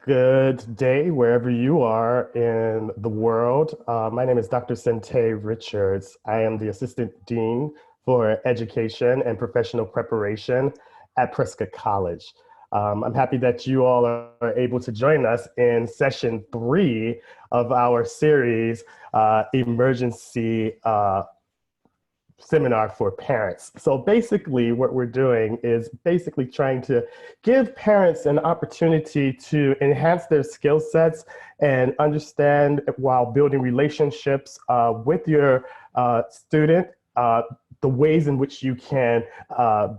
Good day, wherever you are in the world. My name is Dr. Centae Richards. I am the Assistant Dean for Education and Professional Preparation at Prescott College. I'm happy that you all are able to join us in session 3 of our series, Emergency Seminar for Parents. So basically what we're doing is basically trying to give parents an opportunity to enhance their skill sets and understand while building relationships with your student, the ways in which you can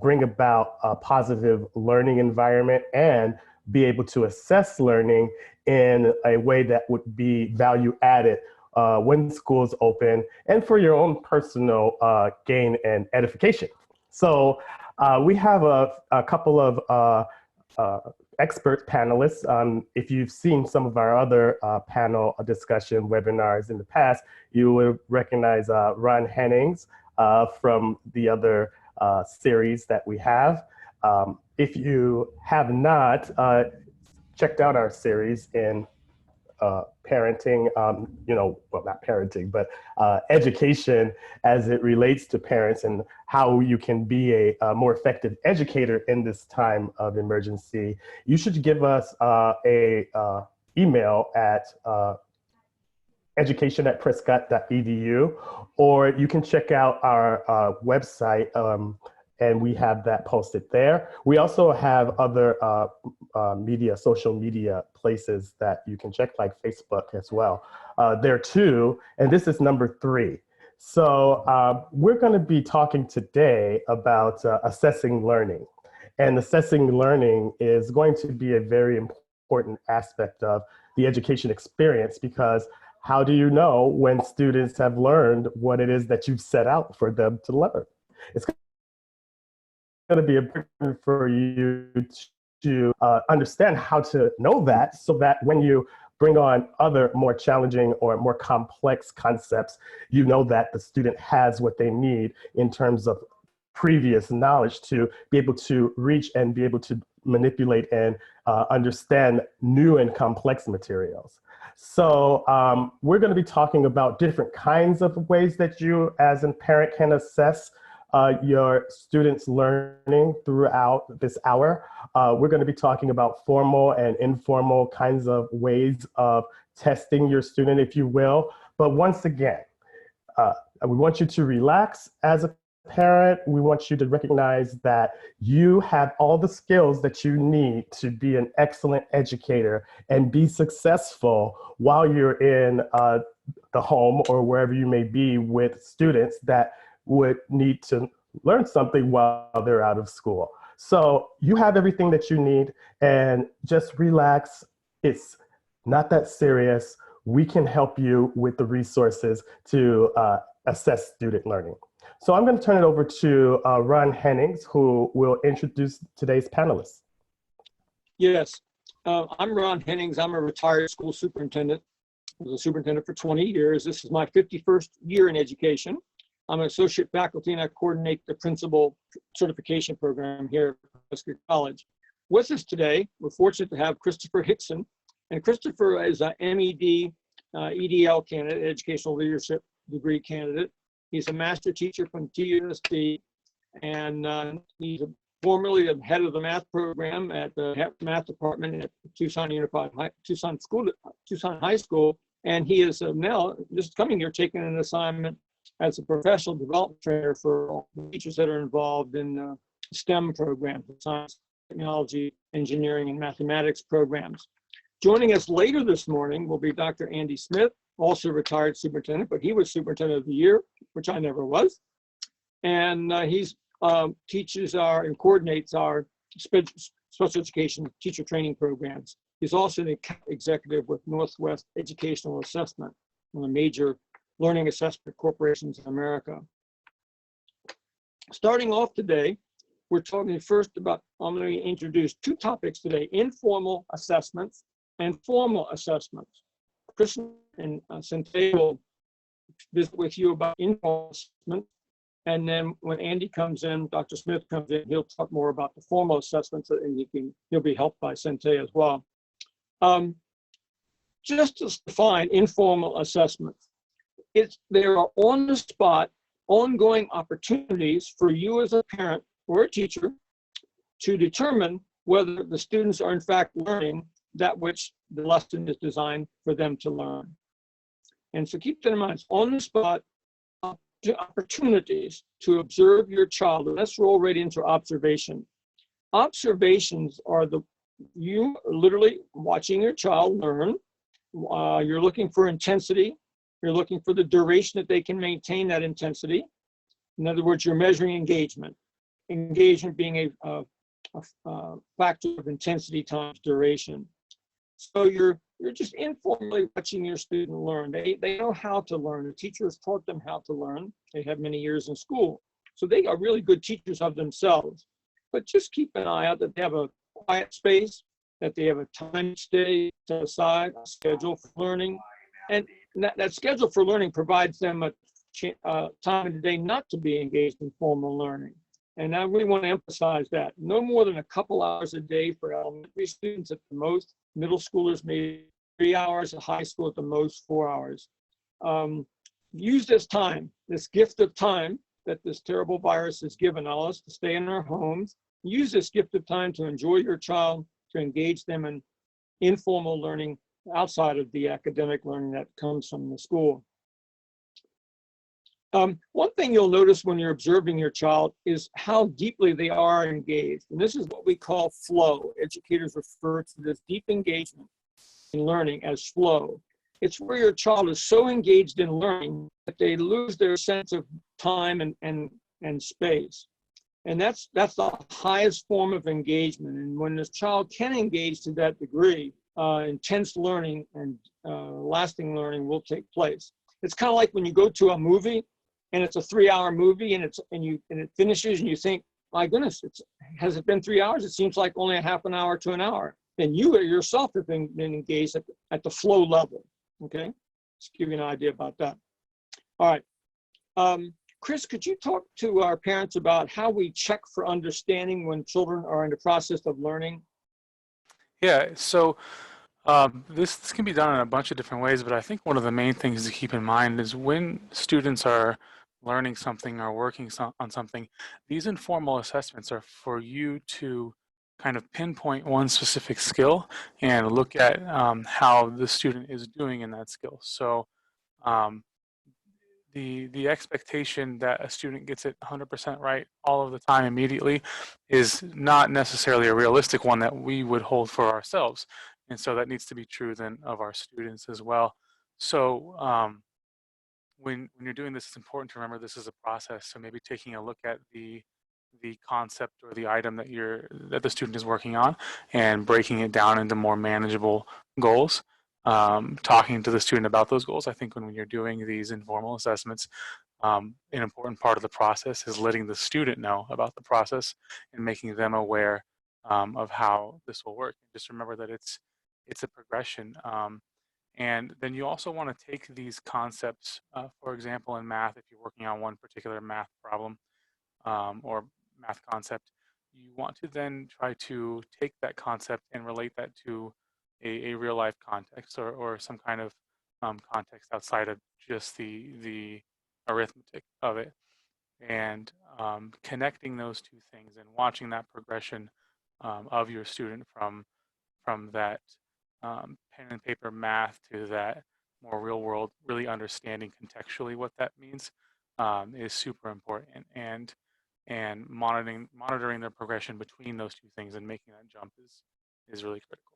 bring about a positive learning environment and be able to assess learning in a way that would be value added when schools open and for your own personal gain and edification. So we have a couple of expert panelists. If you've seen some of our other panel discussion webinars in the past, you will recognize Ron Hennings from the other series that we have. If you have not checked out our series in parenting, well, not parenting, but education as it relates to parents and how you can be a more effective educator in this time of emergency, you should give us a email at education@prescott.edu, or you can check out our website, and we have that posted there. We also have other social media places that you can check, like Facebook as well. There too, and this is number 3. So we're gonna be talking today about assessing learning. And assessing learning is going to be a very important aspect of the education experience, because how do you know when students have learned what it is that you've set out for them to learn? It's going to be important for you to understand how to know that, so that when you bring on other more challenging or more complex concepts, you know that the student has what they need in terms of previous knowledge to be able to reach and be able to manipulate and understand new and complex materials. So we're going to be talking about different kinds of ways that you as a parent can assess your students' learning throughout this hour. We're going to be talking about formal and informal kinds of ways of testing your student, if you will. But once again, we want you to relax as a parent. We want you to recognize that you have all the skills that you need to be an excellent educator and be successful while you're in the home or wherever you may be with students that would need to learn something while they're out of school. So you have everything that you need, and just relax. It's not that serious. We can help you with the resources to assess student learning. So I'm going to turn it over to Ron Hennings, who will introduce today's panelists. Yes, I'm Ron Hennings. I'm a retired school superintendent. I was a superintendent for 20 years. This is my 51st year in education. I'm an associate faculty, and I coordinate the principal certification program here at Prescott College. With us today, we're fortunate to have Christopher Hixon. And Christopher is an MED, EDL candidate, educational leadership degree candidate. He's a master teacher from TUSD, and he's formerly the head of the math program at the math department at Tucson High School. And he is now, just coming here, taking an assignment as a professional development trainer for all the teachers that are involved in STEM programs, science, technology, engineering, and mathematics programs. Joining us later this morning will be Dr. Andy Smith, also retired superintendent, but he was superintendent of the year, which I never was. And he's teaches and coordinates our special education teacher training programs. He's also an executive with Northwest Educational Assessment, one of the major learning assessment corporations in America. Starting off today, we're talking first about, I'm going to introduce 2 topics today: informal assessments and formal assessments. Chris and Centae will visit with you about informal assessment. And then when Andy comes in, Dr. Smith comes in, he'll talk more about the formal assessments, and he'll be helped by Centae as well. Just to define informal assessments, there are on-the-spot, ongoing opportunities for you as a parent or a teacher to determine whether the students are in fact learning that which the lesson is designed for them to learn. And so keep that in mind, it's on-the-spot opportunities to observe your child. And let's roll right into observation. Observations are you are literally watching your child learn. You're looking for intensity. You're looking for the duration that they can maintain that intensity. In other words, you're measuring engagement. Engagement being a factor of intensity times duration. So you're just informally watching your student learn. They know how to learn. The teacher has taught them how to learn. They have many years in school. So they are really good teachers of themselves. But just keep an eye out that they have a quiet space, that they have a time stay set aside, a schedule for learning. And that schedule for learning provides them a time of the day not to be engaged in formal learning. And I really want to emphasize that. No more than a couple hours a day for elementary students at the most. Middle schoolers maybe 3 hours, at high school at the most 4 hours. Use this time, this gift of time that this terrible virus has given all us to stay in our homes. Use this gift of time to enjoy your child, to engage them in informal learning outside of the academic learning that comes from the school. One thing you'll notice when you're observing your child is how deeply they are engaged. And this is what we call flow. Educators refer to this deep engagement in learning as flow. It's where your child is so engaged in learning that they lose their sense of time and space. And that's the highest form of engagement. And when this child can engage to that degree, intense learning and lasting learning will take place. It's kind of like when you go to a movie and it's a 3-hour movie and it finishes and you think, my goodness, has it been 3 hours? It seems like only a half an hour to an hour. And you yourself have been engaged at the flow level. Okay, just give you an idea about that. All right. Chris, could you talk to our parents about how we check for understanding when children are in the process of learning? Yeah, so this can be done in a bunch of different ways, but I think one of the main things to keep in mind is when students are learning something or working on something, these informal assessments are for you to kind of pinpoint one specific skill and look at how the student is doing in that skill. So the expectation that a student gets it 100% right all of the time immediately is not necessarily a realistic one that we would hold for ourselves. And so that needs to be true then of our students as well. So when you're doing this, it's important to remember this is a process. So maybe taking a look at the concept or the item that the student is working on and breaking it down into more manageable goals. Talking to the student about those goals. I think when you're doing these informal assessments, an important part of the process is letting the student know about the process and making them aware of how this will work. Just remember that it's a progression. And then you also want to take these concepts, for example, in math, if you're working on one particular math problem or math concept, you want to then try to take that concept and relate that to a real life context or some kind of context outside of just the arithmetic of it. And connecting those two things and watching that progression of your student from that pen and paper math to that more real world, really understanding contextually what that means is super important. And monitoring their progression between those two things and making that jump is really critical.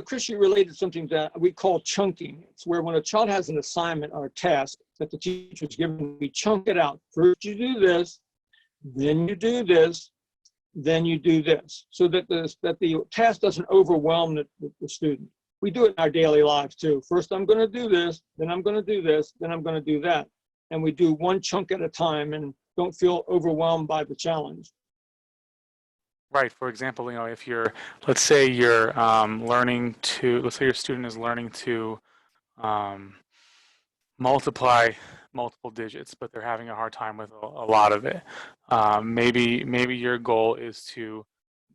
Chris, you related something that we call chunking. It's where when a child has an assignment or a task that the teacher is giving, we chunk it out. First you do this, then you do this, then you do this, so that the task doesn't overwhelm the student. We do it in our daily lives too. First I'm going to do this, then I'm going to do this, then I'm going to do that. And we do one chunk at a time and don't feel overwhelmed by the challenge. Right. For example, if let's say your student is learning to multiply multiple digits, but they're having a hard time with a lot of it. Maybe your goal is to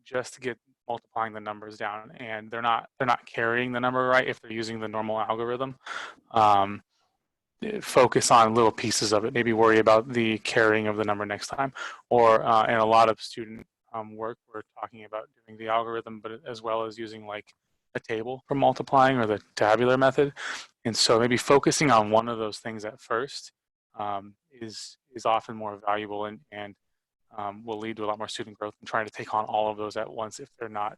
just get multiplying the numbers down, and they're not carrying the number right if they're using the normal algorithm. Focus on little pieces of it, maybe worry about the carrying of the number next time. Or in a lot of student work, we're talking about doing the algorithm, but as well as using like a table for multiplying, or the tabular method. And so maybe focusing on one of those things at first is often more valuable, and will lead to a lot more student growth than trying to take on all of those at once if they're not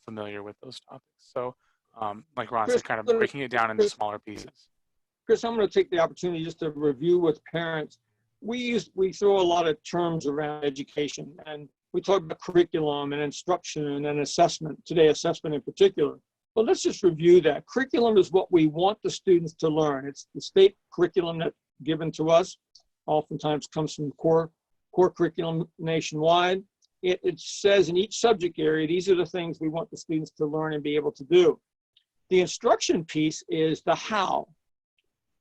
familiar with those topics. So like Ron said, kind of breaking it down into smaller pieces. Chris, I'm going to take the opportunity just to review with parents. We throw a lot of terms around education, and we talk about curriculum and instruction and then assessment, today assessment in particular. But let's just review that. Curriculum is what we want the students to learn. It's the state curriculum that's given to us, oftentimes comes from core curriculum nationwide. It says in each subject area, these are the things we want the students to learn and be able to do. The instruction piece is the how.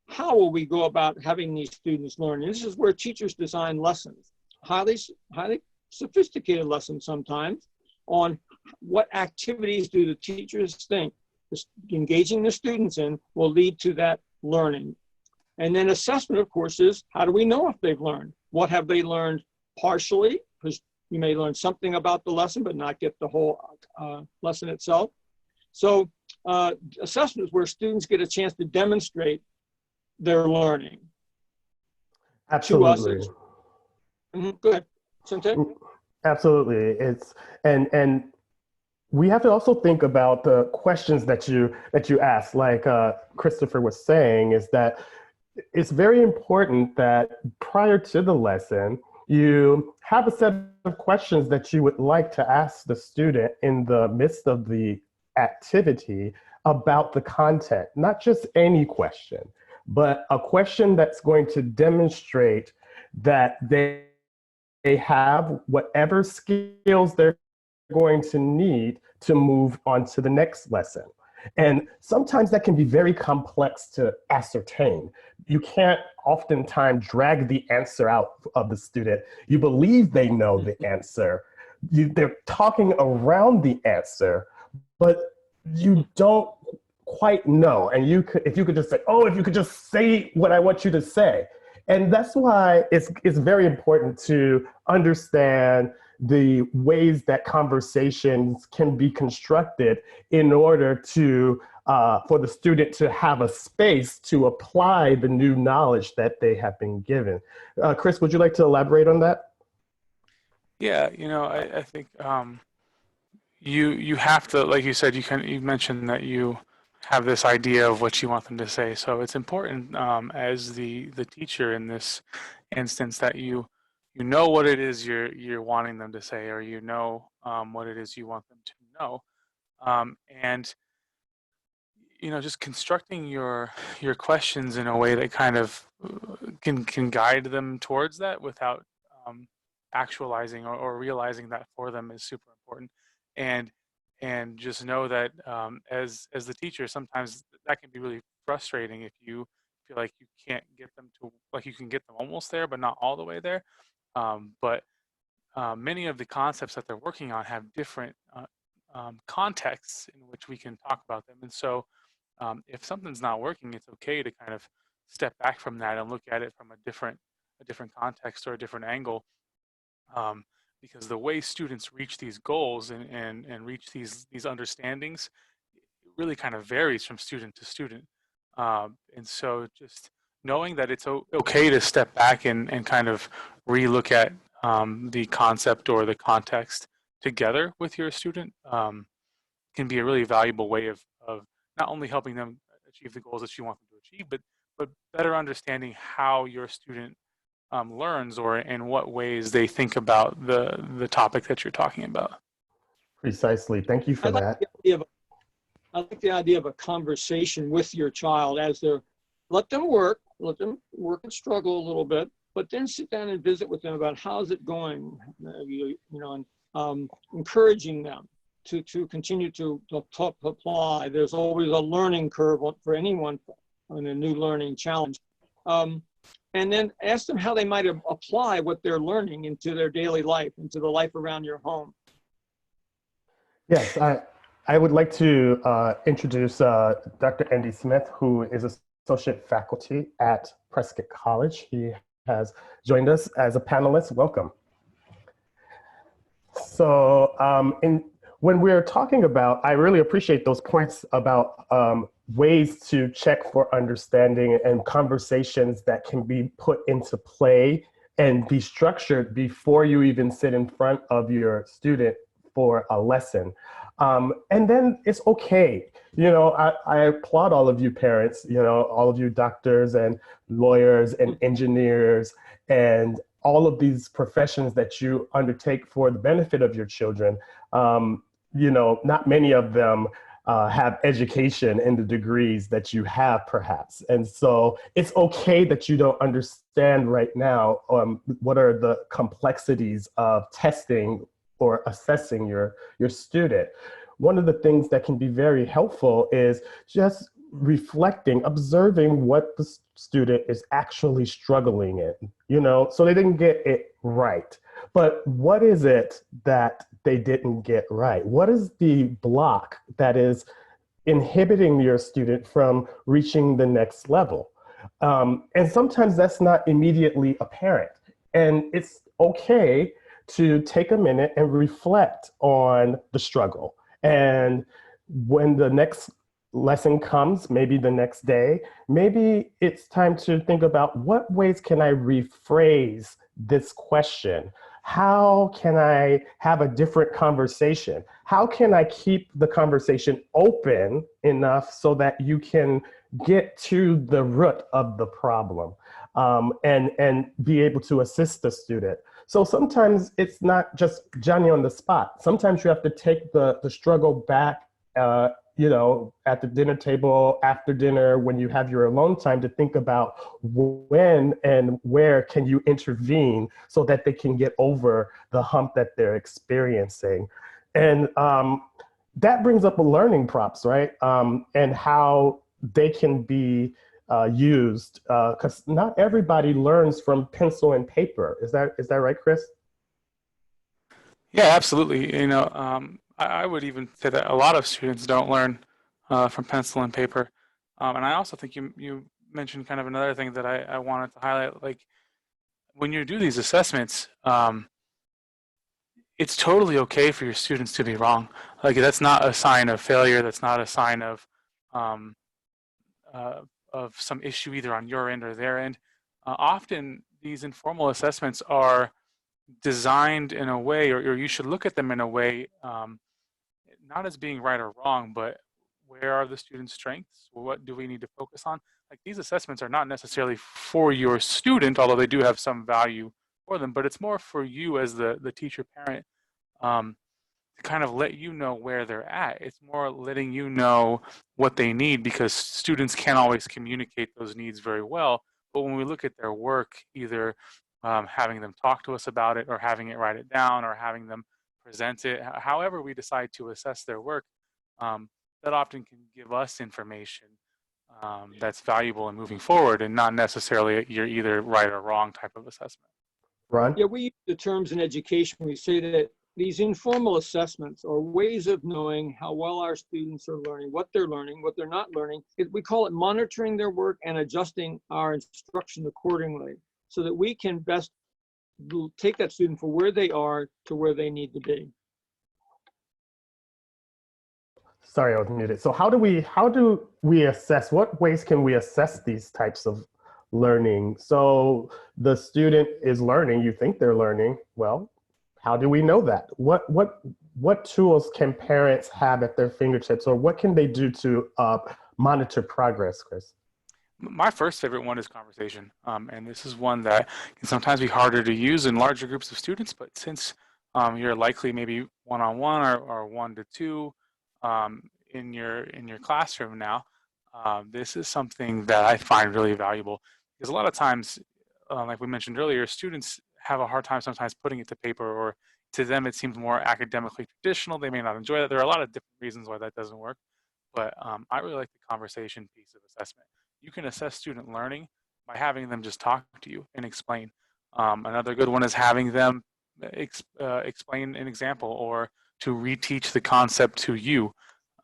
How will we go about having these students learn? And this is where teachers design lessons, highly sophisticated lessons sometimes, on what activities do the teachers think engaging the students in will lead to that learning. And then assessment, of course, is how do we know if they've learned? What have they learned partially? Because you may learn something about the lesson, but not get the whole lesson itself. So assessment is where students get a chance to demonstrate their learning. Absolutely. To us, go ahead, Centae. Absolutely. And we have to also think about the questions that you ask. Like Christopher was saying, is that it's very important that prior to the lesson, you have a set of questions that you would like to ask the student in the midst of the activity about the content, not just any question, but a question that's going to demonstrate that they have whatever skills they're going to need to move on to the next lesson. And sometimes that can be very complex to ascertain. You can't oftentimes drag the answer out of the student. You believe they know the answer. They're talking around the answer, but you don't quite know. And if you could just say, oh, if you could just say what I want you to say. And that's why it's very important to understand the ways that conversations can be constructed in order to for the student to have a space to apply the new knowledge that they have been given. Chris, would you like to elaborate on that? Yeah, I think you have to, like you said, you mentioned that you have this idea of what you want them to say. So it's important as the teacher in this instance that you know what it is you're wanting them to say, or what it is you want them to know, and just constructing your questions in a way that kind of can guide them towards that without actualizing or realizing that for them is super important. And just know that as the teacher, sometimes that can be really frustrating if you feel like you can't get them to, like you can get them almost there, but not all the way there. But many of the concepts that they're working on have different contexts in which we can talk about them. And so if something's not working, it's okay to kind of step back from that and look at it from a different context or a different angle. Because the way students reach these goals and reach these understandings really kind of varies from student to student. And so just knowing that it's okay to step back and kind of relook at the concept or the context together with your student can be a really valuable way of not only helping them achieve the goals that you want them to achieve, but better understanding how your student learns, or in what ways they think about the topic that you're talking about. Precisely. Thank you for that. I like the idea of a conversation with your child as let them work and struggle a little bit, but then sit down and visit with them about how's it going, and encouraging them to continue to apply. There's always a learning curve for anyone on a new learning challenge. And then ask them how they might apply what they're learning into their daily life, into the life around your home. Yes, I would like to introduce Dr. Andy Smith, who is associate faculty at Prescott College. He has joined us as a panelist. Welcome. So when we're talking about, I really appreciate those points about ways to check for understanding and conversations that can be put into play and be structured before you even sit in front of your student for a lesson. And then it's okay. You know, I applaud all of you parents, you know, all of you doctors and lawyers and engineers and all of these professions that you undertake for the benefit of your children. You know, not many of them have education in the degrees that you have perhaps. And so it's okay that you don't understand right now what are the complexities of testing or assessing your student. One of the things that can be very helpful is just reflecting, observing what the student is actually struggling in, you know, so they didn't get it right. But what is it that they didn't get right? What is the block that is inhibiting your student from reaching the next level? And sometimes that's not immediately apparent. And it's okay to take a minute and reflect on the struggle. And when the next lesson comes, maybe the next day, maybe it's time to think about what ways can I rephrase this question? How can I have a different conversation? How can I keep the conversation open enough so that you can get to the root of the problem and be able to assist the student? So sometimes it's not just Johnny on the spot. Sometimes you have to take the struggle back, you know, at the dinner table, after dinner, when you have your alone time to think about when and where can you intervene so that they can get over the hump that they're experiencing. And that brings up a learning props, right? And how they can be used, because not everybody learns from pencil and paper. Is that right, Chris? Yeah, absolutely. You know, I would even say that a lot of students don't learn from pencil and paper. And I also think you mentioned kind of another thing that I wanted to highlight. Like when you do these assessments, it's totally okay for your students to be wrong. Like that's not a sign of failure. That's not a sign um, of some issue either on your end or their end. Often these informal assessments are designed in a way, or you should look at them in a way, not as being right or wrong, but where are the students' strengths? What do we need to focus on? Like these assessments are not necessarily for your student, although they do have some value for them, but it's more for you as the teacher parent to kind of let you know where they're at. It's more letting you know what they need because students can't always communicate those needs very well. But when we look at their work, either having them talk to us about it or having it write it down or having them present it, however we decide to assess their work, that often can give us information that's valuable in moving forward and not necessarily you're either right or wrong type of assessment. Ron? Yeah, we use the terms in education. We say that these informal assessments are ways of knowing how well our students are learning, what they're not learning. We call it monitoring their work and adjusting our instruction accordingly so that we can best take that student from where they are to where they need to be. Sorry, I was muted. So how do we assess, what ways can we assess these types of learning? So the student is learning, you think they're learning. Well, how do we know that? What tools can parents have at their fingertips, or what can they do to monitor progress, Chris? My first favorite one is conversation. And this is one that can sometimes be harder to use in larger groups of students, but since you're likely maybe one-on-one or 1-2 in your classroom now, this is something that I find really valuable because a lot of times, like we mentioned earlier, students have a hard time sometimes putting it to paper, or to them it seems more academically traditional. They may not enjoy that. There are a lot of different reasons why that doesn't work, but I really like the conversation piece of assessment. You can assess student learning by having them just talk to you and explain. Another good one is having them explain an example or to reteach the concept to you.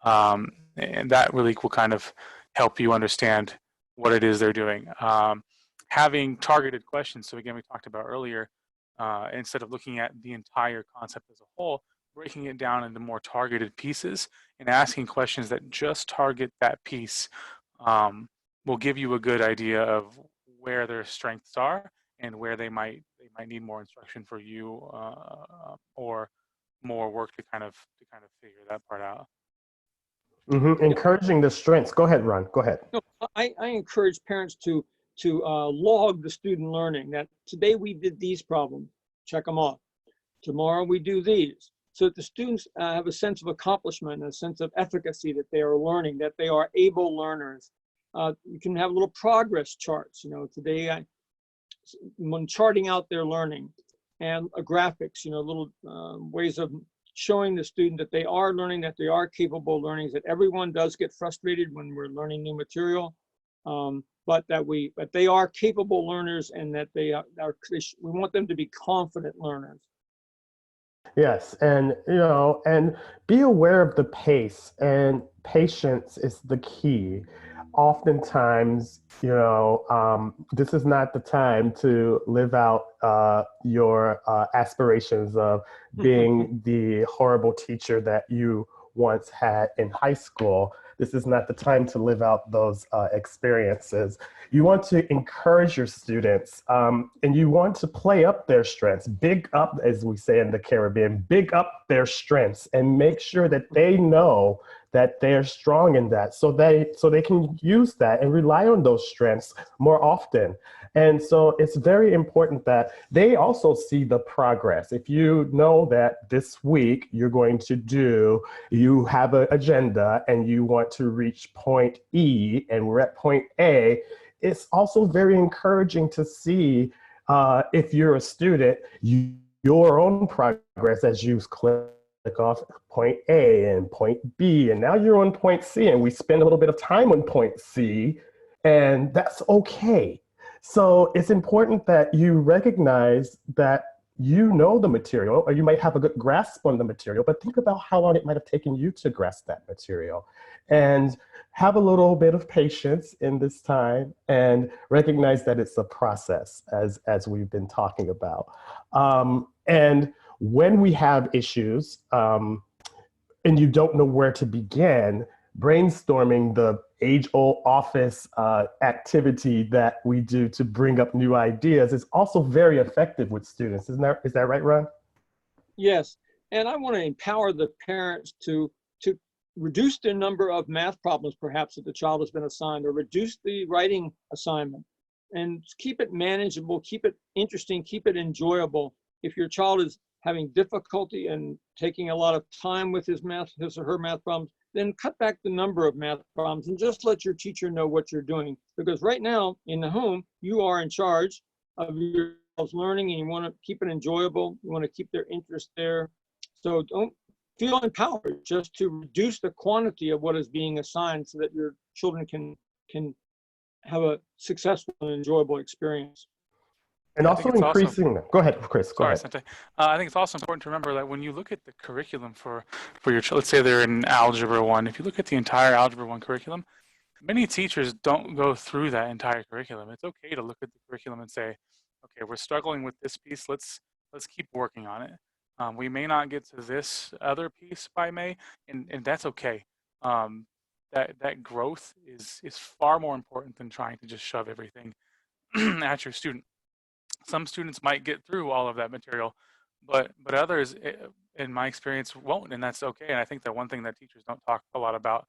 And that really will kind of help you understand what it is they're doing. Having targeted questions. So again, we talked about earlier, instead of looking at the entire concept as a whole, breaking it down into more targeted pieces and asking questions that just target that piece will give you a good idea of where their strengths are and where they might need more instruction for you or more work to kind of figure that part out. Encouraging the strengths. Go ahead, Ron. Go ahead. No, I encourage parents to log the student learning. That today we did these problems, check them off. Tomorrow we do these, so that the students have a sense of accomplishment, a sense of efficacy, that they are learning, that they are able learners. You can have little progress charts. You know, today when charting out their learning, and graphics. You know, little ways of showing the student that they are learning, that they are capable of learning, that everyone does get frustrated when we're learning new material, but that they are capable learners, and that we want them to be confident learners. Yes, and and be aware of the pace, and patience is the key. Oftentimes, this is not the time to live out your aspirations of being the horrible teacher that you once had in high school. This is not the time to live out those experiences. You want to encourage your students, and you want to play up their strengths, big up, as we say in the Caribbean, big up their strengths, and make sure that they know that they're strong in that, so they can use that and rely on those strengths more often. And so it's very important that they also see the progress. If you know that this week you have an agenda and you want to reach point E and we're at point A, it's also very encouraging to see, if you're a student, your own progress as you click off point A and point B, and now you're on point C, and we spend a little bit of time on point C, and that's okay. So it's important that you recognize that you know the material, or you might have a good grasp on the material, but think about how long it might have taken you to grasp that material, and have a little bit of patience in this time, and recognize that it's a process, as we've been talking about. And when we have issues, and you don't know where to begin, brainstorming, the age-old office activity that we do to bring up new ideas, is also very effective with students. Is that right, Ron? Yes, and I want to empower the parents to reduce the number of math problems perhaps that the child has been assigned, or reduce the writing assignment, and keep it manageable, keep it interesting, keep it enjoyable. If your child is having difficulty and taking a lot of time with his or her math problems, then cut back the number of math problems and just let your teacher know what you're doing. Because right now in the home, you are in charge of your child's learning, and you want to keep it enjoyable. You want to keep their interest there. So don't feel empowered just to reduce the quantity of what is being assigned, so that your children can have a successful and enjoyable experience. And also increasing them. Go ahead, Chris. Go ahead. Centae. I think it's also important to remember that when you look at the curriculum for your child, let's say they're in Algebra 1, if you look at the entire Algebra 1 curriculum, many teachers don't go through that entire curriculum. It's okay to look at the curriculum and say, okay, we're struggling with this piece. Let's keep working on it. We may not get to this other piece by May, and that's okay. That growth is far more important than trying to just shove everything at your student. Some students might get through all of that material, but others, in my experience, won't, and that's okay. And I think that one thing that teachers don't talk a lot about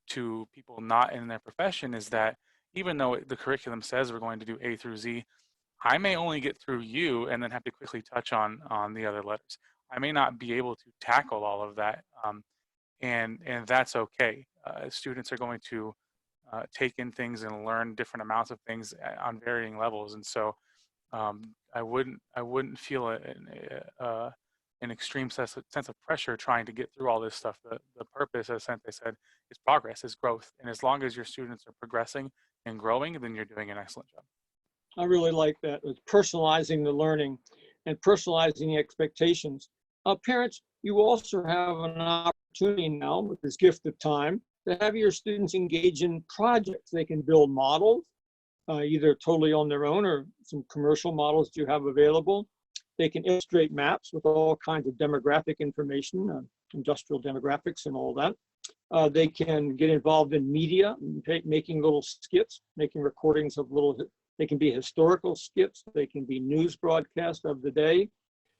to people not in their profession is that even though the curriculum says we're going to do A through Z, I may only get through U and then have to quickly touch on the other letters. I may not be able to tackle all of that, and that's okay. Students are going to take in things and learn different amounts of things on varying levels, and so I wouldn't feel an extreme sense of pressure trying to get through all this stuff. The purpose, as Centae said, is progress, is growth, and as long as your students are progressing and growing, then you're doing an excellent job. I really like that. It's personalizing the learning and personalizing the expectations. Parents, you also have an opportunity now with this gift of time to have your students engage in projects. They can build models, either totally on their own or some commercial models you have available. They can illustrate maps with all kinds of demographic information, industrial demographics and all that. They can get involved in media, making little skits, making recordings of they can be historical skits, they can be news broadcasts of the day.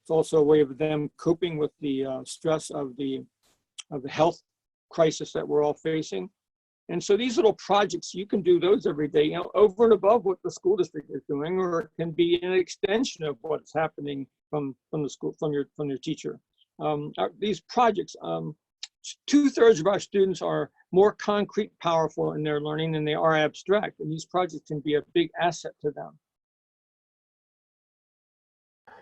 It's also a way of them coping with the stress of the health crisis that we're all facing. And so these little projects, you can do those every day, over and above what the school district is doing, or it can be an extension of what's happening from the school, from your teacher. These projects, 2/3 of our students are more concrete, powerful in their learning than they are abstract, and these projects can be a big asset to them.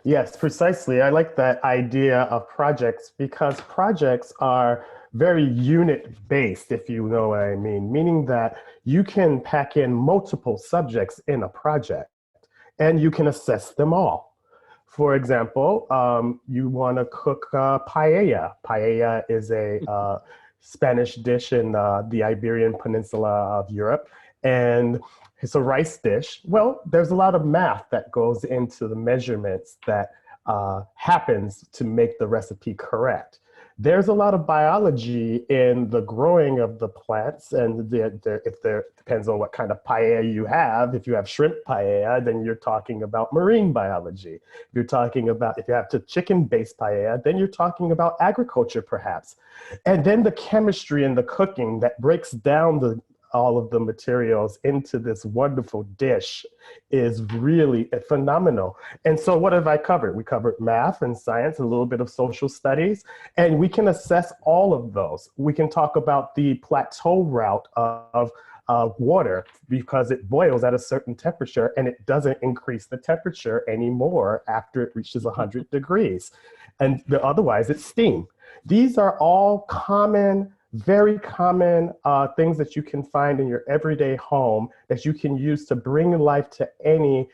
Yes, precisely. I like that idea of projects because projects are very unit-based, if you know what I mean, meaning that you can pack in multiple subjects in a project and you can assess them all. For example, you want to cook paella. Paella is a Spanish dish in the Iberian Peninsula of Europe, and it's a rice dish. Well, there's a lot of math that goes into the measurements that happens to make the recipe correct. There's a lot of biology in the growing of the plants, and depends on what kind of paella you have. If you have shrimp paella, then you're talking about marine biology. You're talking about, if you have chicken-based paella, then you're talking about agriculture perhaps. And then the chemistry and the cooking that breaks down all of the materials into this wonderful dish is really phenomenal. And so what have I covered? We covered math and science, a little bit of social studies, and we can assess all of those. We can talk about the plateau route of water because it boils at a certain temperature and it doesn't increase the temperature anymore after it reaches 100 degrees. And otherwise it's steam. These are all common, very common things that you can find in your everyday home that you can use to bring life to any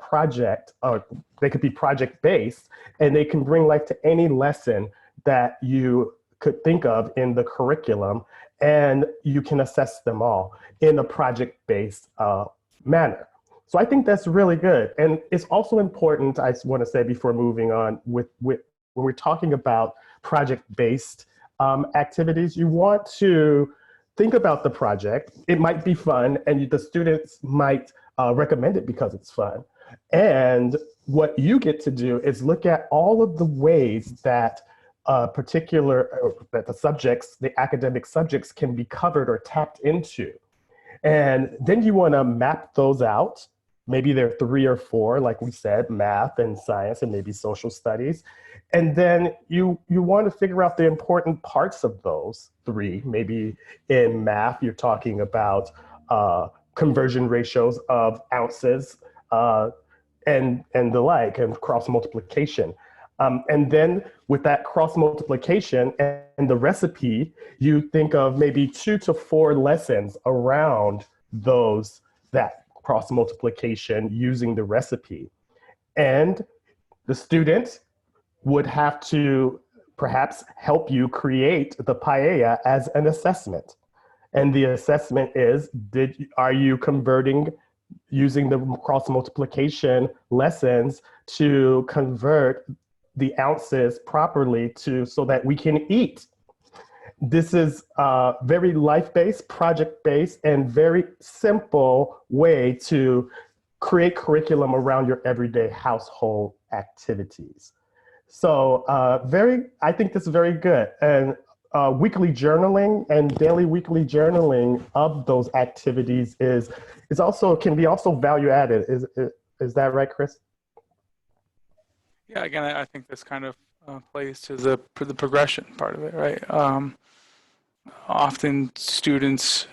project, or they could be project-based, and they can bring life to any lesson that you could think of in the curriculum, and you can assess them all in a project-based manner. So I think that's really good. And it's also important, I want to say before moving on, when we're talking about project-based activities, you want to think about the project. It might be fun, and the students might recommend it because it's fun. And what you get to do is look at all of the ways that that the academic subjects can be covered or tapped into. And then you want to map those out. Maybe there are 3 or 4, like we said, math and science and maybe social studies. And then you want to figure out the important parts of those 3. Maybe in math, you're talking about conversion ratios of ounces and the like, and cross multiplication. And then with that cross multiplication and the recipe, you think of maybe 2 to 4 lessons around that cross multiplication using the recipe. And the student would have to perhaps help you create the paella as an assessment. And the assessment is, are you converting using the cross multiplication lessons to convert the ounces properly so that we can eat? This is a very life-based, project-based, and very simple way to create curriculum around your everyday household activities. So I think this is very good. And weekly journaling and daily weekly journaling of those activities can be also value added. Is that right, Chris? Yeah, again, I think this kind of plays to the progression part of it, right? Often students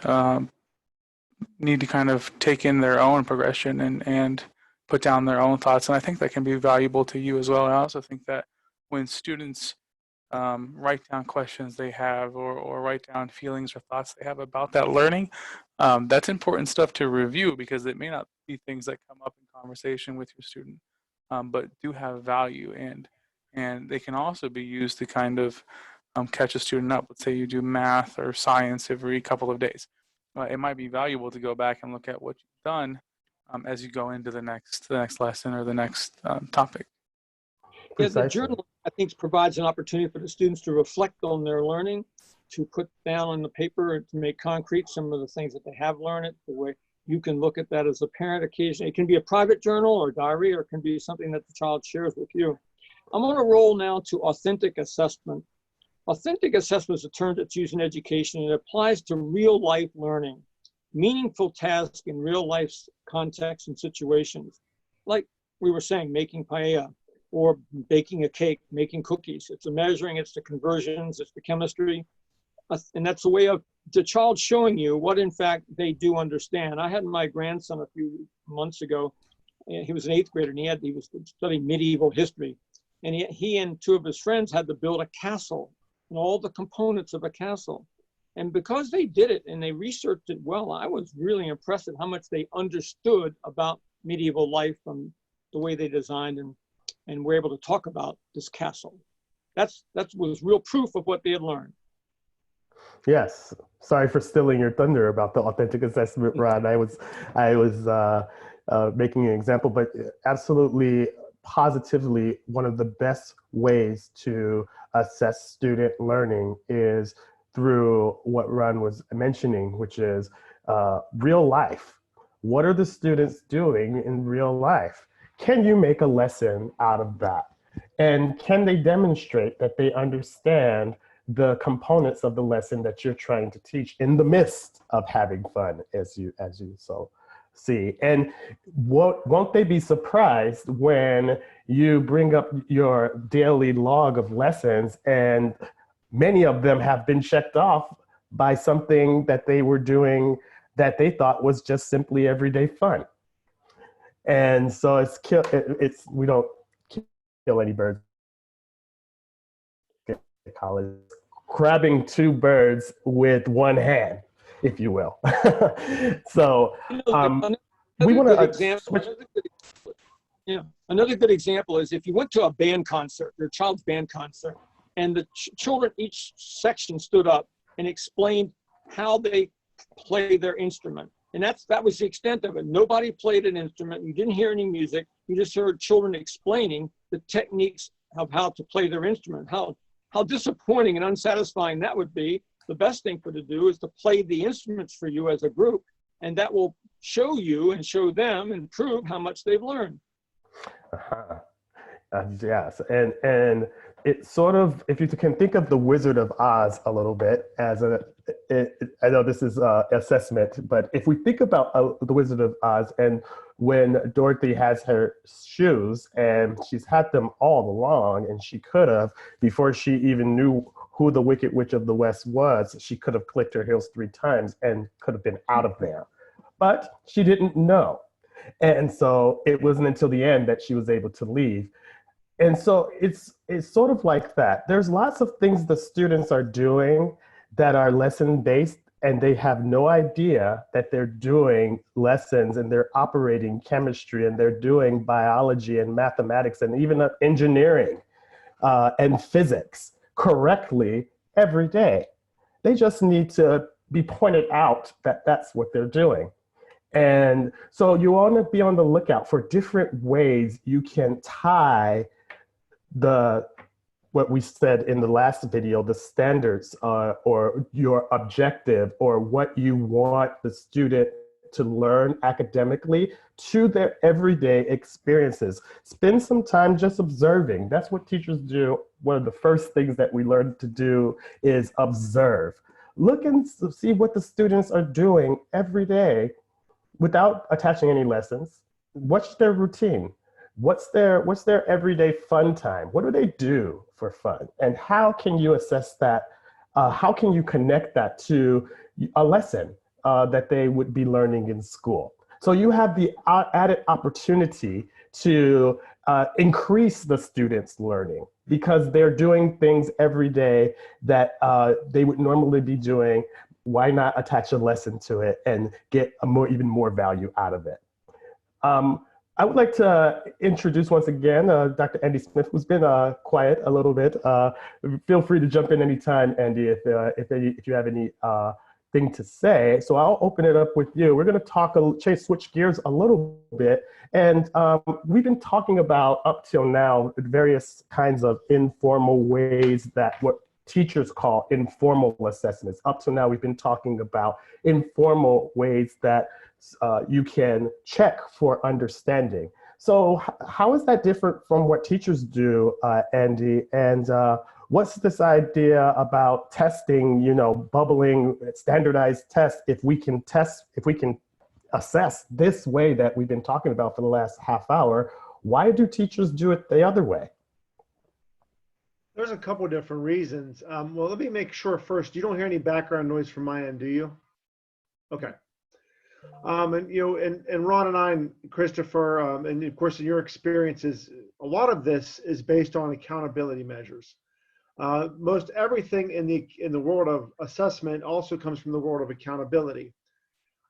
need to kind of take in their own progression and put down their own thoughts, and I think that can be valuable to you as well. I also think that when students write down questions they have or write down feelings or thoughts they have about that learning, that's important stuff to review because it may not be things that come up in conversation with your student, but do have value. And And they can also be used to kind of catch a student up. Let's say you do math or science every couple of days. It might be valuable to go back and look at what you've done as you go into the next lesson or the next topic. Yeah, the journal, I think, provides an opportunity for the students to reflect on their learning, to put down on the paper and to make concrete some of the things that they have learned. The way you can look at that as a parent occasionally. It can be a private journal or diary, or it can be something that the child shares with you. I'm going to roll now to authentic assessment. Authentic assessment is a term that's used in education, and it applies to real life learning, meaningful tasks in real life contexts and situations. Like we were saying, making paella, or baking a cake, making cookies. It's the measuring, it's the conversions, it's the chemistry. And that's a way of the child showing you what in fact they do understand. I had my grandson a few months ago. He was an 8th grader, and he was studying medieval history. And he and 2 of his friends had to build a castle and all the components of a castle. And because they did it and they researched it well, I was really impressed at how much they understood about medieval life from the way they designed and were able to talk about this castle. That was real proof of what they had learned. Yes. Sorry for stealing your thunder about the authentic assessment, Ron. I was making an example, but absolutely, positively, one of the best ways to assess student learning is through what Ron was mentioning, which is real life. What are the students doing in real life? Can you make a lesson out of that? And can they demonstrate that they understand the components of the lesson that you're trying to teach in the midst of having fun, as you so see? And won't they be surprised when you bring up your daily log of lessons and many of them have been checked off by something that they were doing that they thought was just simply everyday fun? And so we don't kill any birds at college. Grabbing 2 birds with one hand, if you will. So we want to another good example is if you went to a band concert, your child's band concert, and the children, each section stood up and explained how they play their instrument. And that was the extent of it. Nobody played an instrument. You didn't hear any music. You just heard children explaining the techniques of how to play their instrument. How disappointing and unsatisfying that would be. The best thing to do is to play the instruments for you as a group, and that will show you and show them and prove how much they've learned. Yes, and it's sort of, if you can think of the Wizard of Oz a little bit as I know this is assessment, but if we think about the Wizard of Oz, and when Dorothy has her shoes and she's had them all along, and she could have, before she even knew who the Wicked Witch of the West was, she could have clicked her heels 3 times and could have been out of there. But she didn't know. And so it wasn't until the end that she was able to leave. And so it's sort of like that. There's lots of things the students are doing that are lesson-based, and they have no idea that they're doing lessons, and they're operating chemistry, and they're doing biology and mathematics and even engineering and physics correctly every day. They just need to be pointed out that that's what they're doing. And so you want to be on the lookout for different ways you can tie what we said in the last video, the standards or your objective or what you want the student to learn academically to their everyday experiences. Spend some time just observing. That's what teachers do. One of the first things that we learn to do is observe. Look and see what the students are doing every day without attaching any lessons. What's their routine? What's their everyday fun time? What do they do for fun? And how can you assess that? How can you connect that to a lesson that they would be learning in school? So you have the added opportunity to increase the students' learning because they're doing things every day that they would normally be doing. Why not attach a lesson to it and get even more value out of it? I would like to introduce once again Dr. Andy Smith, who's been quiet a little bit. Feel free to jump in anytime, Andy, if you have any thing to say. So I'll open it up with you. We're going to switch gears a little bit. And we've been talking about, up till now, various kinds of informal ways that what teachers call informal assessments. Up till now, we've been talking about informal ways that you can check for understanding. So how is that different from what teachers do, Andy? And what's this idea about testing, bubbling standardized tests, if we can assess this way that we've been talking about for the last half hour, why do teachers do it the other way? There's a couple of different reasons. Well, let me make sure first, you don't hear any background noise from my end, do you? Okay. And Ron and I and Christopher, and of course in your experiences, a lot of this is based on accountability measures. Most everything in the world of assessment also comes from the world of accountability.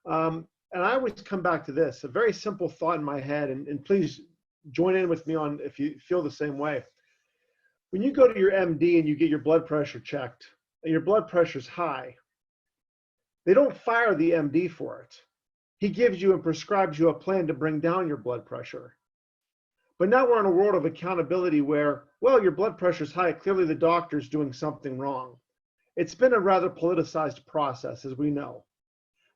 And I always come back to this, a very simple thought in my head, and please join in with me on if you feel the same way. When you go to your MD and you get your blood pressure checked and your blood pressure's high, they don't fire the MD for it. He gives you and prescribes you a plan to bring down your blood pressure. But now we're in a world of accountability where, well, your blood pressure's high, clearly the doctor's doing something wrong. It's been a rather politicized process, as we know.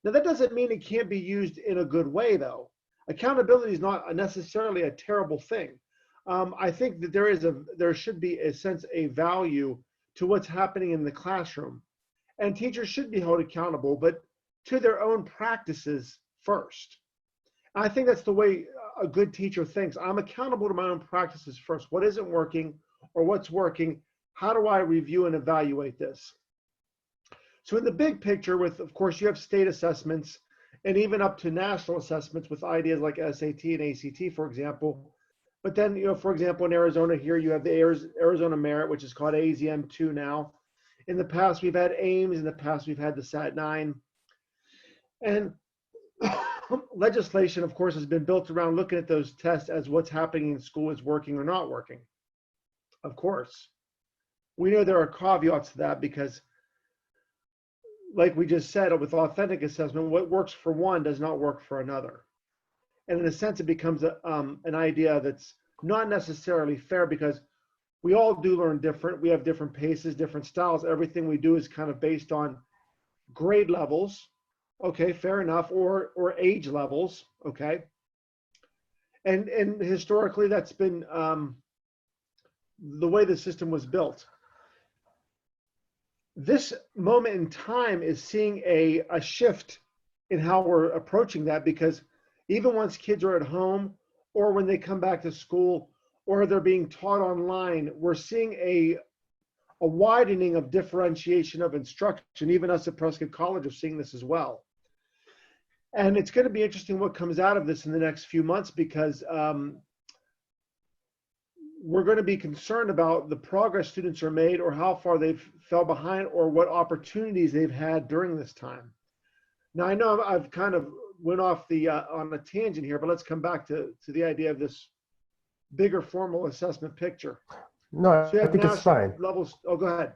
Now that doesn't mean it can't be used in a good way, though. Accountability is not necessarily a terrible thing. I think that there should be a value to what's happening in the classroom, and teachers should be held accountable, but to their own practices first. I think that's the way a good teacher thinks. I'm accountable to my own practices first. What isn't working or what's working? How do I review and evaluate this? So in the big picture, of course, you have state assessments and even up to national assessments with ideas like SAT and ACT, for example. But then, for example, in Arizona here, you have the Arizona Merit, which is called AZM2 now. In the past, we've had AIMS. In the past, we've had the SAT-9. And legislation, of course, has been built around looking at those tests as what's happening in school is working or not working. Of course, we know there are caveats to that because, like we just said, with authentic assessment, what works for one does not work for another. And in a sense, it becomes an idea that's not necessarily fair because we all do learn different. We have different paces, different styles. Everything we do is kind of based on grade levels. Okay, fair enough, or age levels, okay? And historically, that's been the way the system was built. This moment in time is seeing a shift in how we're approaching that, because even once kids are at home or when they come back to school or they're being taught online, we're seeing a widening of differentiation of instruction. Even us at Prescott College are seeing this as well. And it's going to be interesting what comes out of this in the next few months, because we're going to be concerned about the progress students are made or how far they've fell behind or what opportunities they've had during this time. Now, I know I've kind of went off on a tangent here, but let's come back to the idea of this bigger formal assessment picture. No, So I think it's fine. Levels. Oh, go ahead.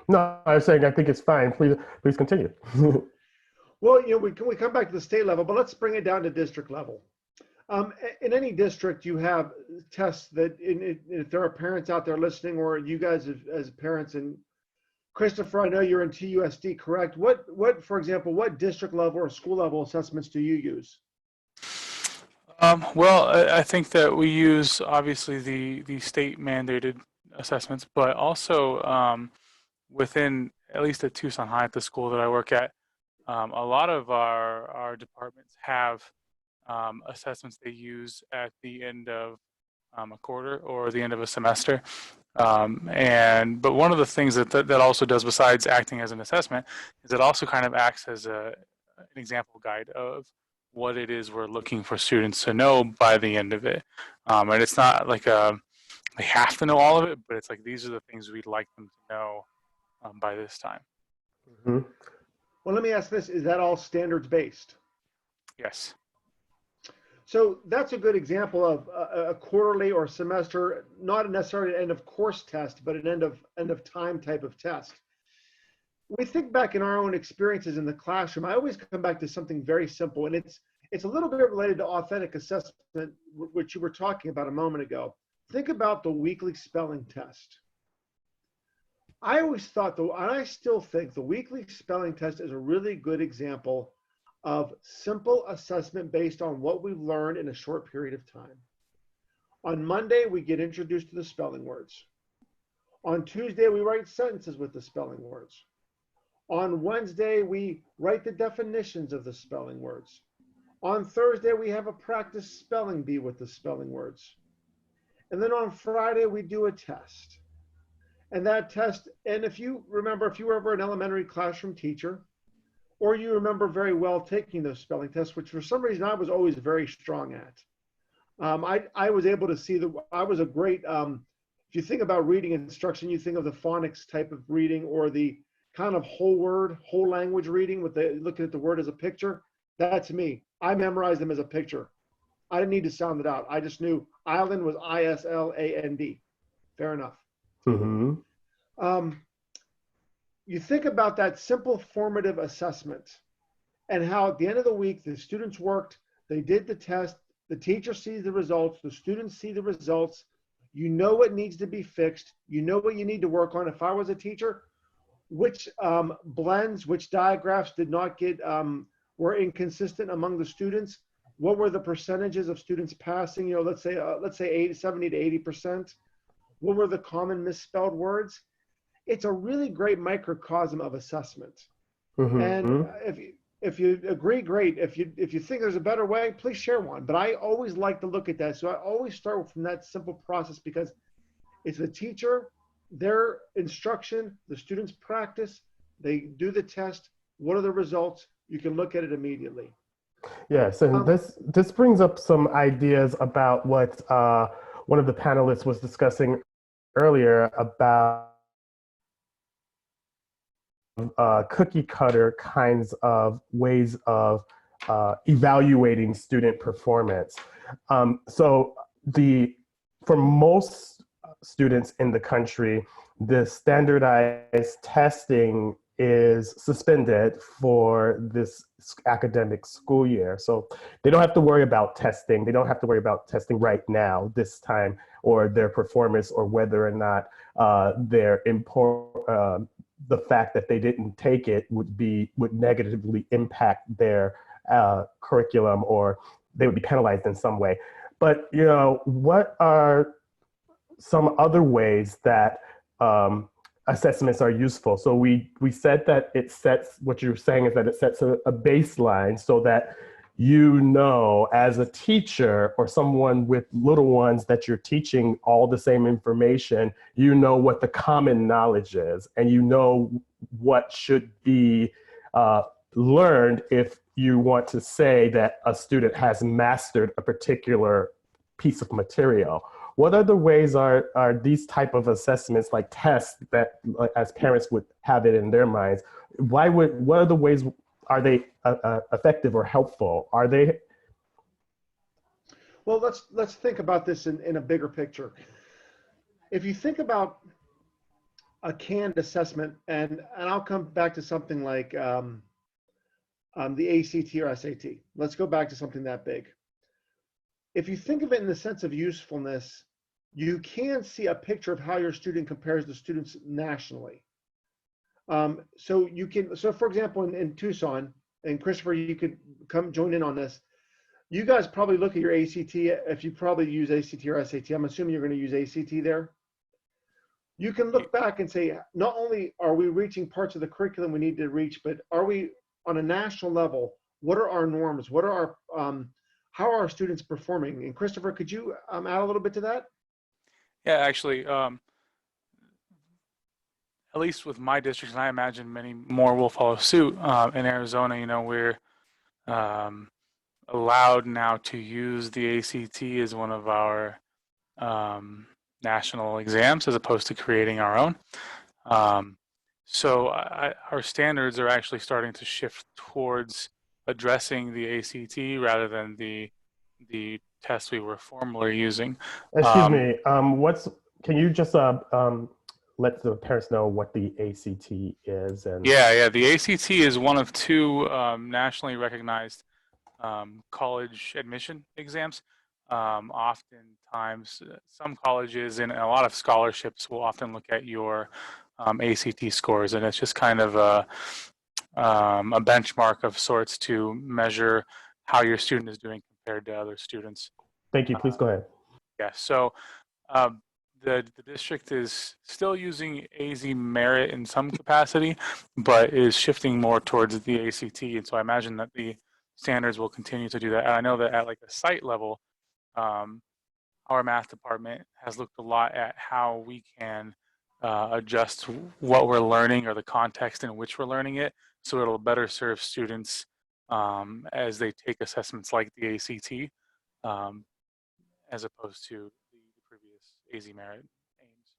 No, I was saying I think it's fine. Please continue. Well, we come back to the state level, but let's bring it down to district level. In any district, you have tests that, if there are parents out there listening, or you guys as parents, and Christopher, I know you're in TUSD, correct? What, for example, what district level or school level assessments do you use? Well, I think that we use obviously the state mandated assessments, but also within, at least at Tucson High, at the school that I work at, a lot of our departments have assessments they use at the end of a quarter or the end of a semester. But one of the things that also does, besides acting as an assessment, is it also kind of acts as an example guide of what it is we're looking for students to know by the end of it. And it's not like they have to know all of it, but it's like these are the things we'd like them to know by this time. Mm-hmm. Well, let me ask this: is that all standards based? Yes. So that's a good example of a quarterly or semester, not necessarily an end of course test, but an end of time type of test. We think back in our own experiences in the classroom, I always come back to something very simple, and it's a little bit related to authentic assessment, which you were talking about a moment ago. Think about the weekly spelling test. I always thought, though, and I still think the weekly spelling test is a really good example of simple assessment based on what we've learned in a short period of time. On Monday, we get introduced to the spelling words. On Tuesday, we write sentences with the spelling words. On Wednesday, we write the definitions of the spelling words. On Thursday, we have a practice spelling bee with the spelling words. And then on Friday, we do a test. And that test, and if you remember, if you were ever an elementary classroom teacher, or you remember very well taking those spelling tests, which for some reason I was always very strong at. I was able to see I was a great, if you think about reading instruction, you think of the phonics type of reading or the kind of whole word, whole language reading with looking at the word as a picture. That's me. I memorized them as a picture. I didn't need to sound it out. I just knew island was I-S-L-A-N-D. Fair enough. Mm-hmm. You think about that simple formative assessment and how at the end of the week, the students worked, they did the test, the teacher sees the results, the students see the results, you know what needs to be fixed, you know what you need to work on. If I was a teacher, which blends, which diagraphs did not get, were inconsistent among the students, what were the percentages of students passing, let's say 70 to 80%, what were the common misspelled words? It's a really great microcosm of assessment. Mm-hmm. And if you agree, great. If you think there's a better way, please share one. But I always like to look at that. So I always start from that simple process because it's the teacher, their instruction, the students practice, they do the test. What are the results? You can look at it immediately. Yes, and this brings up some ideas about what one of the panelists was discussing earlier about cookie cutter kinds of ways of evaluating student performance. So for most students in the country, the standardized testing is suspended for this academic school year. So they don't have to worry about testing. They don't have to worry about testing right now, this time, or their performance, or whether or not the fact that they didn't take it would negatively impact their curriculum, or they would be penalized in some way. But what are some other ways that assessments are useful? So we said that it sets, what you're saying is that it sets a baseline so that as a teacher or someone with little ones that you're teaching all the same information, what the common knowledge is, and what should be learned if you want to say that a student has mastered a particular piece of material. What other ways are these type of assessments, like tests, that as parents would have it in their minds? What are the ways? Are they effective or helpful? Are they? Well, let's think about this in a bigger picture. If you think about a canned assessment, and I'll come back to something like the ACT or SAT. Let's go back to something that big. If you think of it in the sense of usefulness, you can see a picture of how your student compares to students nationally. So for example, in Tucson, and Christopher, you could come join in on this. You guys probably look at your ACT, if you probably use ACT or SAT. I'm assuming you're going to use ACT there. You can look back and say, not only are we reaching parts of the curriculum we need to reach, but are we on a national level? What are our norms? What are our, how are our students performing? And Christopher, could you add a little bit to that? Yeah, actually, at least with my district, and I imagine many more will follow suit. In Arizona, we're allowed now to use the ACT as one of our national exams, as opposed to creating our own. So our standards are actually starting to shift towards addressing the ACT rather than the the test we were formerly using. Excuse me. Can you just let the parents know what the ACT is? And Yeah, the ACT is one of two nationally recognized college admission exams. Oftentimes, some colleges and a lot of scholarships will often look at your ACT scores, and it's just kind of a benchmark of sorts to measure how your student is doing compared to other students. thank you. Please go ahead. Yeah, so the district is still using AZ Merit in some capacity, but is shifting more towards the ACT. And so I imagine that the standards will continue to do that. And I know that at like a site level, our math department has looked a lot at how we can adjust what we're learning or the context in which we're learning it, so it'll better serve students as they take assessments like the ACT, as opposed to the previous AZ Merit aims.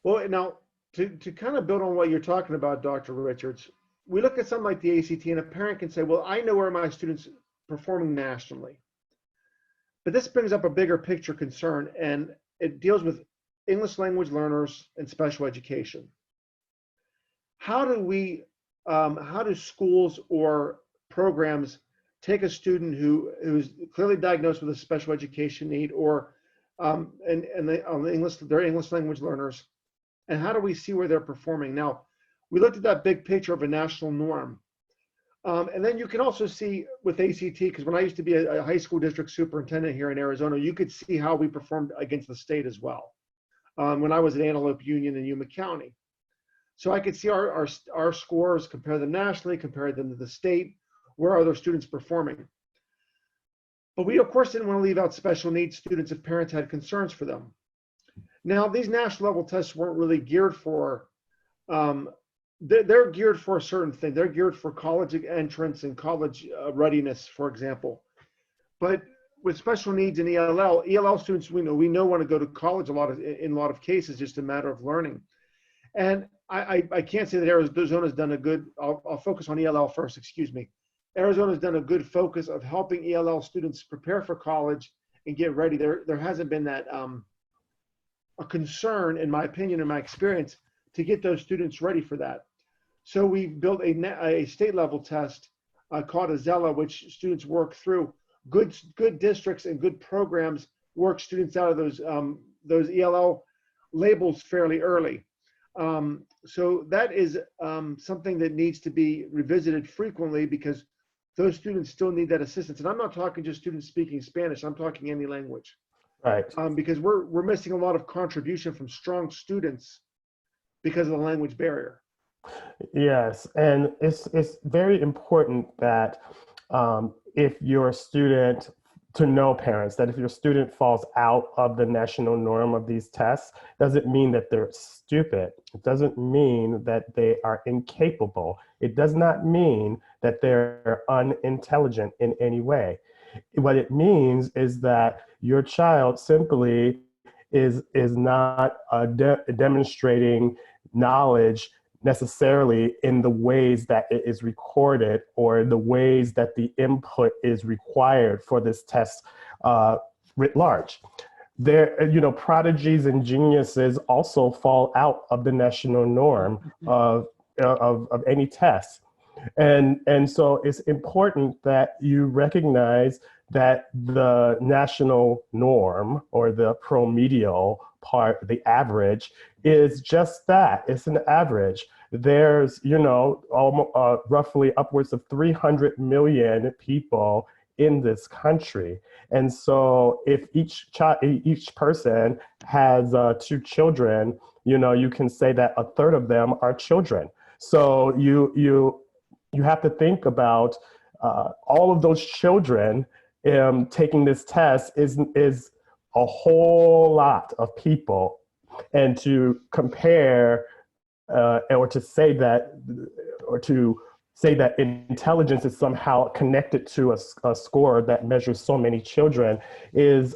Well, now to kind of build on what you're talking about, Dr. Richards, we look at something like the ACT, and a parent can say, well, I know where my students performing nationally. But this brings up a bigger picture concern, and it deals with English language learners and special education. How do schools or programs take a student who's clearly diagnosed with a special education need, or they're English language learners, and how do we see where they're performing? Now, we looked at that big picture of a national norm. And then you can also see with ACT, because when I used to be a high school district superintendent here in Arizona, you could see how we performed against the state as well. When I was at Antelope Union in Yuma County. So I could see our scores, compare them nationally, compare them to the state, where are those students performing. But we, of course, didn't want to leave out special needs students if parents had concerns for them. Now, these national level tests weren't really geared for, they're geared for a certain thing. They're geared for college entrance and college readiness, for example. But with special needs in ELL students, we know want to go to college in a lot of cases, just a matter of learning. And I can't say that Arizona's done a good, I'll focus on ELL first, excuse me. Arizona's done a good focus of helping ELL students prepare for college and get ready. There hasn't been that a concern, in my opinion, in my experience, to get those students ready for that. So we built a state level test called a Zella, which students work through. Good districts and good programs work students out of those ELL labels fairly early. So that is something that needs to be revisited frequently, because those students still need that assistance. And I'm not talking just students speaking Spanish, I'm talking any language. Right. Because we're missing a lot of contribution from strong students because of the language barrier. Yes, and it's very important that if your student, to know parents, that if your student falls out of the national norm of these tests, doesn't mean that they're stupid. It doesn't mean that they are incapable. It does not mean that they're unintelligent in any way. What it means is that your child simply is not demonstrating knowledge necessarily in the ways that it is recorded or the ways that the input is required for this test writ large. There, prodigies and geniuses also fall out of the national norm of any test. And so it's important that you recognize that the national norm, or the promedial part, the average, is just that. It's an average. There's, roughly upwards of 300 million people in this country. And so if each person has 2 children, you can say that a third of them are children. So you have to think about all of those children taking this test is a whole lot of people. And to compare or to say that intelligence is somehow connected to a score that measures so many children is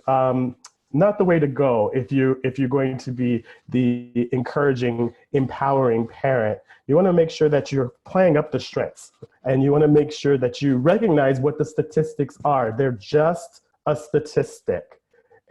not the way to go if you're going to be the encouraging, empowering parent. You want to make sure that you're playing up the strengths, and you want to make sure that you recognize what the statistics are. They're just a statistic,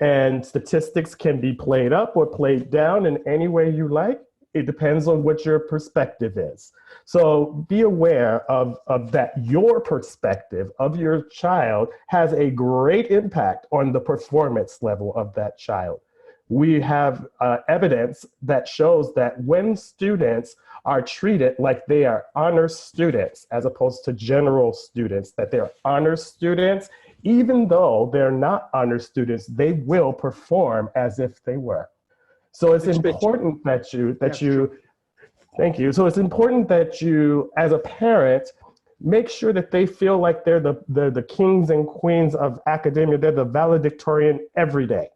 and statistics can be played up or played down in any way you like. It depends on what your perspective is. So be aware of that your perspective of your child has a great impact on the performance level of that child. We have evidence that shows that when students are treated like they are honor students as opposed to general students, that they're honor students, even though they're not honor students, they will perform as if they were. So it's important that you, thank you. So it's important that you, as a parent, make sure that they feel like they're the kings and queens of academia. They're the valedictorian every day.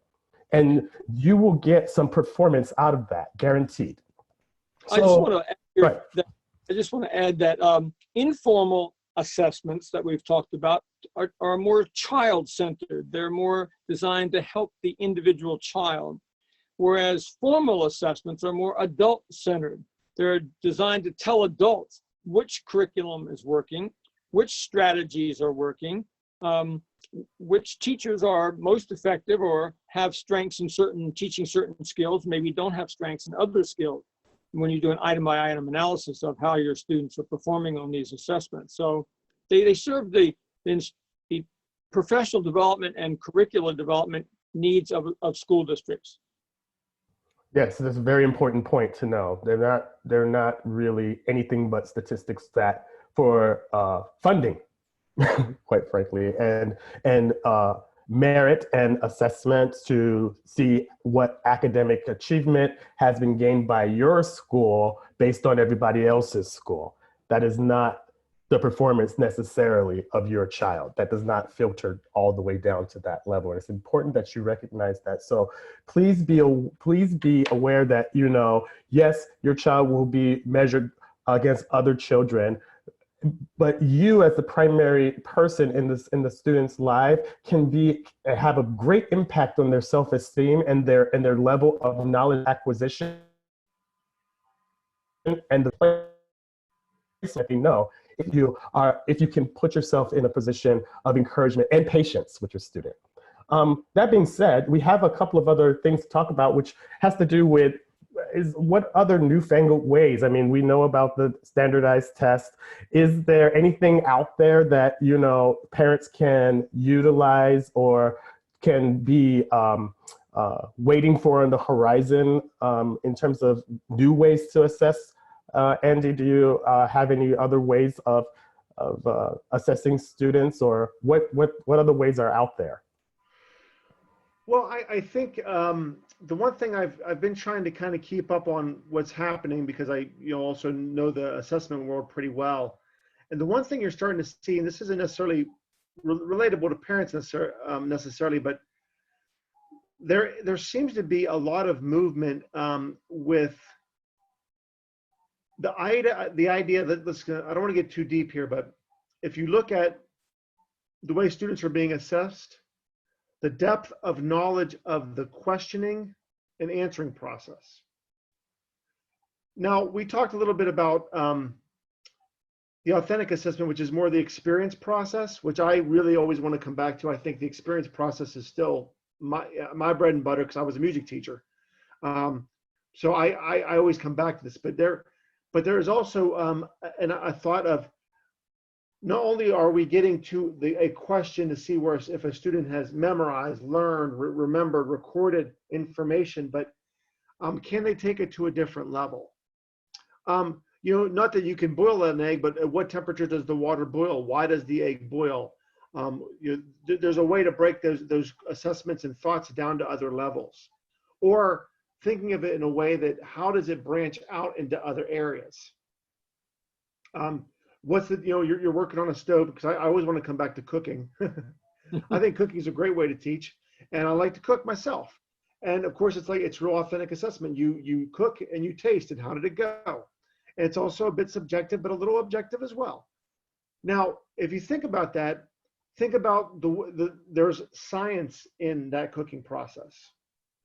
And you will get some performance out of that, guaranteed. So, I just want to add that informal assessments that we've talked about are more child-centered. They're more designed to help the individual child. Whereas formal assessments are more adult-centered. They're designed to tell adults which curriculum is working, which strategies are working, which teachers are most effective or have strengths in teaching certain skills, maybe don't have strengths in other skills, when you do an item-by-item analysis of how your students are performing on these assessments. So they serve the professional development and curricular development needs of school districts. Yes, that's a very important point to know. They're not really anything but statistics that for funding, quite frankly, and merit and assessment to see what academic achievement has been gained by your school based on everybody else's school. That is not the performance necessarily of your child. That does not filter all the way down to that level. And it's important that you recognize that. So please be aware that, you know, yes, your child will be measured against other children, but you as the primary person in the student's life can have a great impact on their self-esteem and their level of knowledge acquisition and the place that they know. If you can put yourself in a position of encouragement and patience with your student. That being said, we have a couple of other things to talk about, which has to do with what other newfangled ways. I mean, we know about the standardized test. Is there anything out there that, you know, parents can utilize or can be waiting for on the horizon in terms of new ways to assess? Andy, do you have any other ways of assessing students, or what other ways are out there? Well, I think the one thing I've been trying to kind of keep up on what's happening, because I also know the assessment world pretty well. And the one thing you're starting to see, and this isn't necessarily relatable to parents necessarily, but there seems to be a lot of movement with the idea that, I don't want to get too deep here, but if you look at the way students are being assessed, the depth of knowledge of the questioning and answering process. Now, we talked a little bit about the authentic assessment, which is more the experience process, which I really always want to come back to. I think the experience process is still my bread and butter, because I was a music teacher. So I always come back to this, but there is also a thought of, not only are we getting to a question to see if a student has memorized, learned, remembered, recorded information, but can they take it to a different level? Not that you can boil an egg, but at what temperature does the water boil? Why does the egg boil? There's a way to break those assessments and thoughts down to other levels, or thinking of it in a way that, how does it branch out into other areas? You're working on a stove, because I always want to come back to cooking. I think cooking is a great way to teach, and I like to cook myself. And of course, it's real authentic assessment. You cook and you taste, and how did it go? And it's also a bit subjective, but a little objective as well. Now, if you think about that, think about there's science in that cooking process.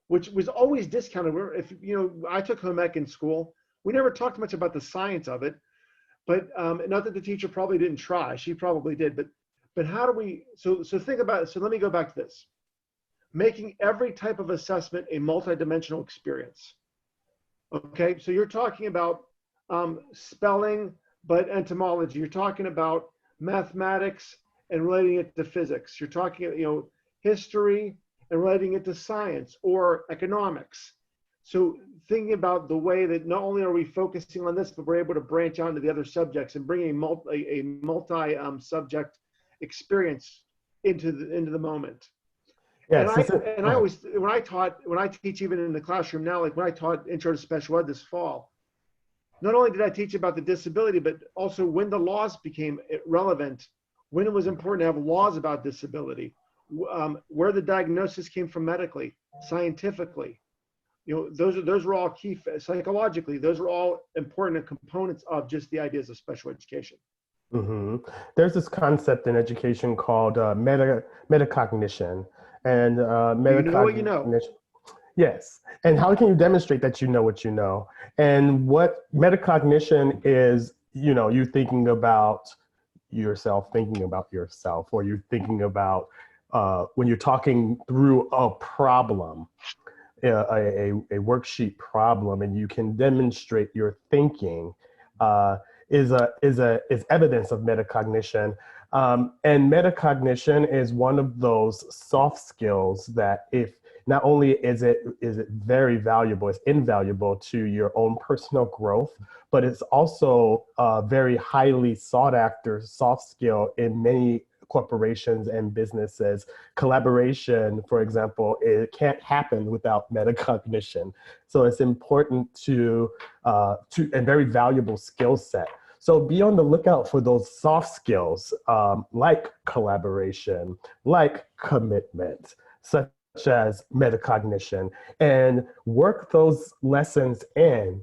which was always discounted. If you know, I took home ec in school. We never talked much about the science of it, but not that the teacher probably didn't try. She probably did, but how do we? So think about it. So let me go back to this: making every type of assessment a multidimensional experience. Okay, so you're talking about spelling, but entomology. You're talking about mathematics and relating it to physics. You're talking, you know, history and relating it to science or economics. So thinking about the way that not only are we focusing on this, but we're able to branch out into the other subjects and bring a multi subject experience into the moment. Yes, And I always, when I teach even in the classroom now, like when I taught Intro to Special Ed this fall, not only did I teach about the disability, but also when the laws became relevant, when it was important to have laws about disability, where the diagnosis came from medically, scientifically. You know, those are all key, psychologically, those are all important components of just the ideas of special education. Mm-hmm. There's this concept in education called metacognition. And You know what you know. Yes. And how can you demonstrate that you know what you know? And what metacognition is, you know, you thinking about yourself, or you're thinking about when you're talking through a problem, a worksheet problem, and you can demonstrate your thinking is evidence of metacognition. And metacognition is one of those soft skills that if not only is it very valuable, it's invaluable to your own personal growth, but it's also a very highly sought after soft skill in many corporations and businesses. Collaboration, for example, it can't happen without metacognition. So it's important to a very valuable skill set. So be on the lookout for those soft skills like collaboration, like commitment, such as metacognition, and work those lessons in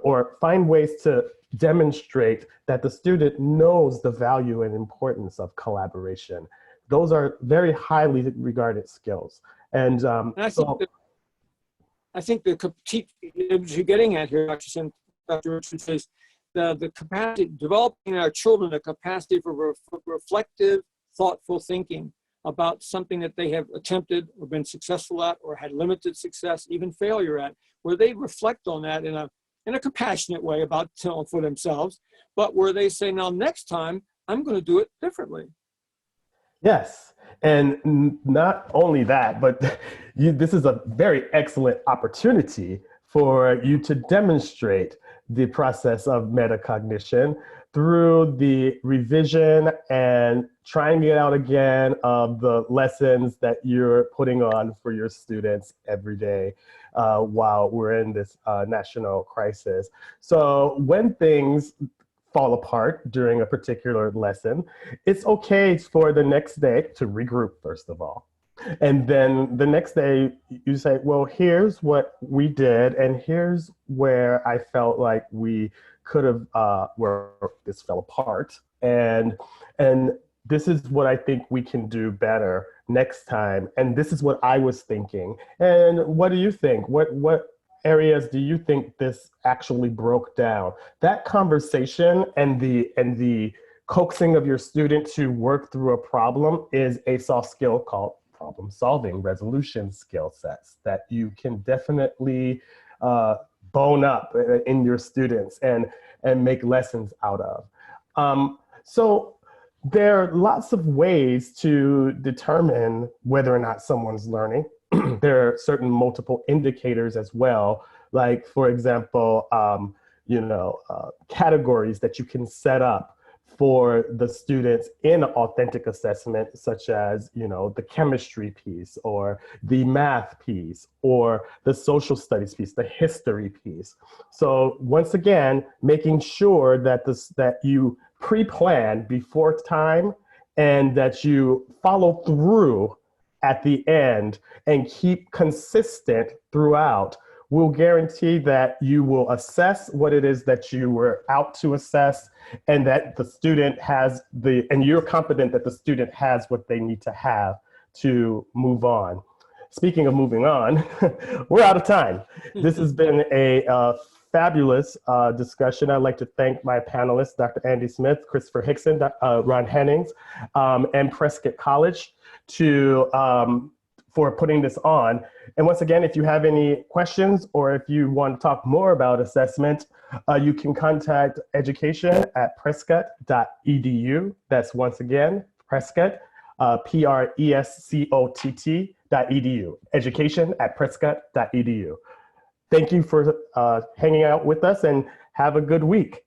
or find ways to demonstrate that the student knows the value and importance of collaboration. Those are very highly regarded skills. And I think the critique you're getting at here, Dr. Richards, is the capacity, developing in our children the capacity for reflective, thoughtful thinking about something that they have attempted or been successful at or had limited success, even failure at, where they reflect on that in a compassionate way about for themselves, but where they say, now next time, I'm going to do it differently. Yes, and not only that, but this is a very excellent opportunity for you to demonstrate the process of metacognition through the revision and trying it out again of the lessons that you're putting on for your students every day while we're in this national crisis. So when things fall apart during a particular lesson, it's okay for the next day to regroup, first of all. And then the next day you say, well, here's what we did, and here's where I felt like we could have, where this fell apart. And this is what I think we can do better next time. And this is what I was thinking. And what do you think? What areas do you think this actually broke down? That conversation and the coaxing of your student to work through a problem is a soft skill called problem solving, resolution skill sets that you can definitely bone up in your students and make lessons out of. So there are lots of ways to determine whether or not someone's learning. There are certain multiple indicators as well, like, for example, categories that you can set up for the students in authentic assessment, such as, the chemistry piece or the math piece or the social studies piece, the history piece. So once again, making sure that that you pre-plan before time and that you follow through at the end and keep consistent throughout will guarantee that you will assess what it is that you were out to assess, and that the student has and you're confident that the student has what they need to have to move on. speaking of moving on, we're out of time. This has been a fabulous discussion. I'd like to thank my panelists, Dr. Andy Smith, Christopher Hixon, Ron Hennings, and Prescott College for putting this on. And once again, if you have any questions or if you want to talk more about assessment, you can contact education@prescott.edu. That's once again, Prescott, Prescott.edu, education@prescott.edu. Thank you for hanging out with us and have a good week.